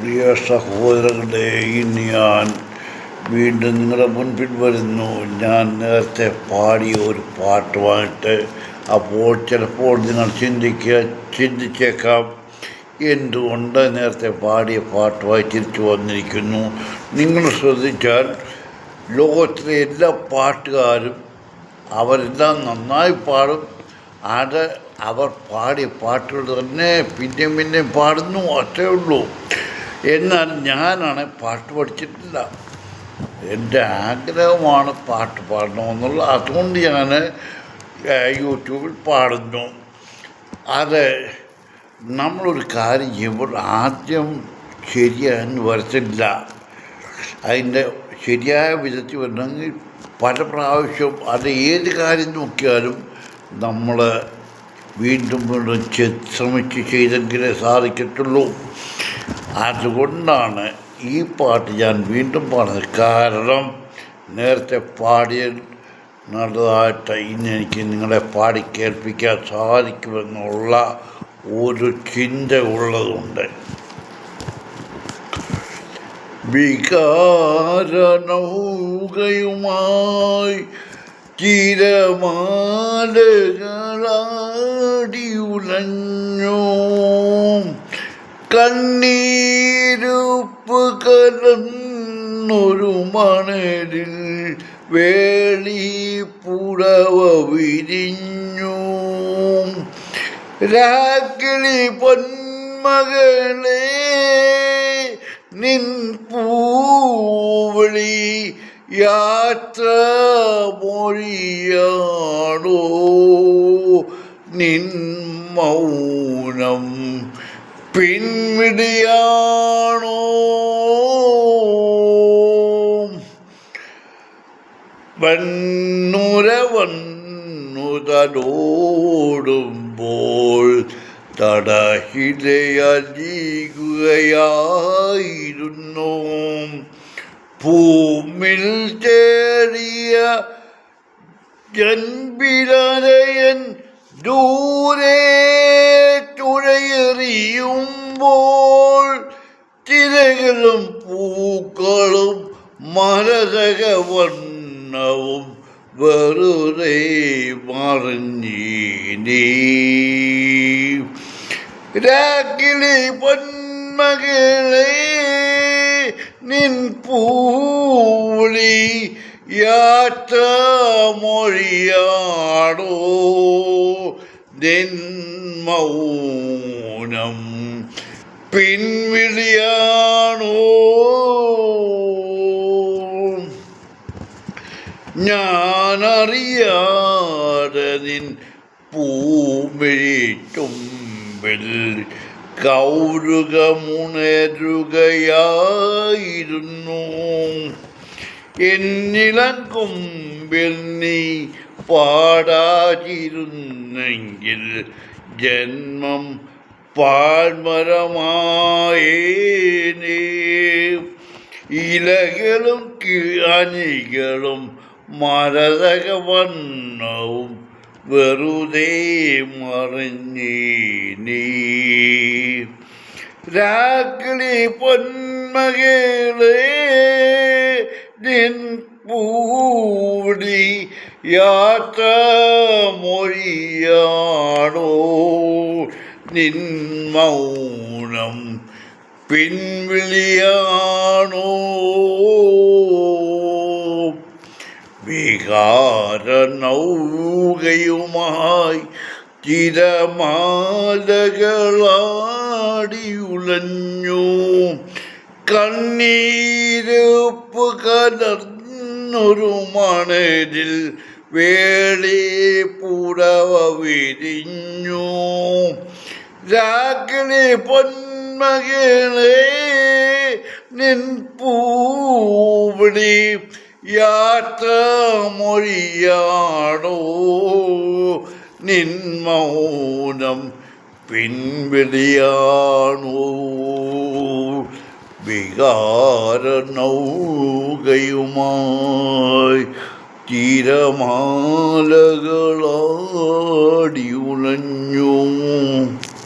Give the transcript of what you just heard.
പ്രിയ സഹോദരങ്ങളെ, ഇന്ന് ഞാൻ വീണ്ടും നിങ്ങളുടെ മുൻപിൽ വരുന്നു. ഞാൻ നേരത്തെ പാടിയ ഒരു പാട്ടുമായിട്ട്. അപ്പോൾ ചിലപ്പോൾ നിങ്ങൾ ചിന്തിച്ചേക്കാം, എന്തുകൊണ്ട് നേരത്തെ പാടിയ പാട്ടുമായി തിരിച്ചു വന്നിരിക്കുന്നു. നിങ്ങൾ ശ്രദ്ധിച്ചാൽ ലോകത്തിലെ എല്ലാ പാട്ടുകാരും അവരെല്ലാം നന്നായി പാടും. അത് അവർ പാടിയ പാട്ടുകൾ തന്നെ പിന്നെയും പാടുന്നു, അത്രേ ഉള്ളൂ. എന്നാൽ ഞാനാണ് പാട്ട് പഠിച്ചിട്ടില്ല. എൻ്റെ ആഗ്രഹമാണ് പാട്ട് പാടണമെന്നുള്ള. അതുകൊണ്ട് ഞാൻ യൂട്യൂബിൽ പാടുന്നു. അത് നമ്മളൊരു കാര്യം ചെയ്യുമ്പോൾ ആദ്യം ശരിയായെന്ന് വരത്തില്ല. അതിൻ്റെ ശരിയായ വിധത്തിൽ വരണമെങ്കിൽ പല പ്രാവശ്യം അത് ഏത് കാര്യം നോക്കിയാലും നമ്മൾ വീണ്ടും ശ്രമിച്ച് ചെയ്തെങ്കിലേ സാധിക്കത്തുള്ളൂ. അതുകൊണ്ടാണ് ഈ പാട്ട് ഞാൻ വീണ്ടും പാടുന്നത്. കാരണം നേരത്തെ പാടിയ നല്ലതായിട്ട് ഇന്ന് എനിക്ക് നിങ്ങളെ പാടി കേൾപ്പിക്കാൻ സാധിക്കുമെന്നുള്ള ഒരു ചിന്ത ഉള്ളതുകൊണ്ട്. വികാരനൗകയുമായി ചിരമാലകളാടി ഉലഞ്ഞു, കണ്ണീരുപ്പ് കലർന്നൊരു മണലിൽ വേളി പുടവ വിരിഞ്ഞു. രാക്കിളി പൊന്മകളെ നിൻ പൂവിളി യാത്ര മൊഴിയാണോ, നിൻ മൗനം പിൻവിളിയാണോ. വന്നുതലോടുമ്പോൾ തടഹിലയലിയുകയായിരുന്നു. ഭൂമിൽ ചേറിയ ജൻപിലരയൻ ദൂരെ തുഴയെറിയുമ്പോൾ തിരകളും പൂക്കളും മരതകവർണ്ണവും വെറുതെ മറിഞ്ഞീനീ. രാക്കിളി പൊന്മകളെ നിൻ പൂവിളി യാത്ര മൊഴിയാണോ, നിൻ മൗനം പിൻവിളിയാണോ. ഞാനറിയാതെ നിൻ പൂമിഴിത്തുമ്പിൽ കൗതുകമുണരുകയായിരുന്നു. എന്നിളം കൊമ്പിൽ നീ പാടാതിരുന്നെങ്കിൽ ജന്മം പാഴ്മരമായേനേ. ഇലകളും കിഴനികളും മരതകവർണ്ണവും വെറുതെ മറിഞ്ഞീനീ. രാക്കിളി പൊന്മകളെ നിൻ പൂവിളി യാത്ര മൊഴിയാണോ, നിൻ മൗനം പിൻവിളിയാണോ. വികാരനൗകയുമായി തിരമാലകളാടി ഉലഞ്ഞു, കണ്ണീരുപ്പ് കലർന്നൊരു മണലിൽ വേളി പുടവ വിരിഞ്ഞു. രാക്കിളി പൊന്മകളെ നിൻ പൂവിളി യാത്ര മൊഴിയാണോ, നിൻ മൗനം പിൻവിളിയാണോ. വികാരനൗകയുമായി തിരമാലകളാടി ഉലഞ്ഞു.